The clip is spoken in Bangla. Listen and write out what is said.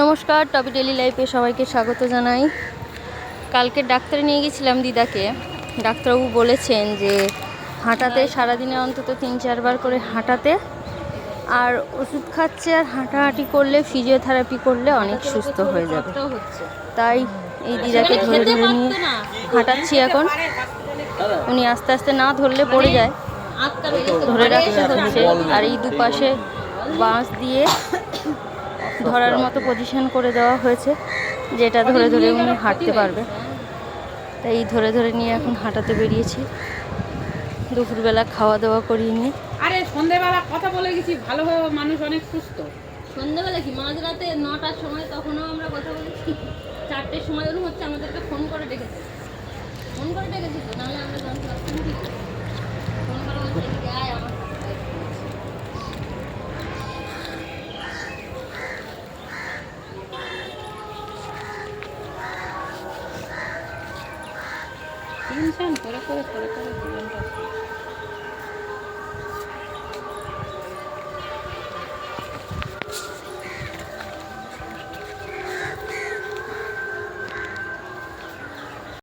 নমস্কার, টপি ডেলি লাইফে সবাইকে স্বাগত জানাই। কালকে ডাক্তারে নিয়ে গেছিলাম দিদাকে। ডাক্তারবাবু বলেছেন যে হাঁটাতে সারাদিনে অন্তত 3-4 বার করে হাঁটাতে, আর ওষুধ খাচ্ছে, আর হাঁটাহাঁটি করলে ফিজিওথেরাপি করলে অনেক সুস্থ হয়ে যাবে। তাই এই দিদাকে ধরে ধরে নিয়ে হাঁটাচ্ছি এখন। উনি আস্তে আস্তে না ধরলে পড়ে যায়, ধরে রাখতে হচ্ছে। আর এই দুপাশে বাঁশ দিয়ে ধরার মতো পজিশন করে দেওয়া হয়েছে, যেটা ধরে ধরে উনি হাঁটতে পারবে। তাই ধরে ধরে নিয়ে এখন হাঁটাতে বেরিয়েছি, দুপুরবেলা খাওয়া দাওয়া করিয়ে নিয়ে। আরে সন্ধ্যেবেলা কথা বলে গেছি, ভালো হবে, মানুষ অনেক সুস্থ। সন্ধ্যেবেলা কি মাঝরাতে 9টার সময়, তখনও আমরা কথা বলেছি। 4টের সময় ওরকম হচ্ছে, আমাদেরকে ফোন করে ডেকেছি তো, নাহলে আমরা জানতে পারতাম কি। ফোন করে বলছে এদিকে আয় আমার সাথে। টেনশন করে জীবনটা।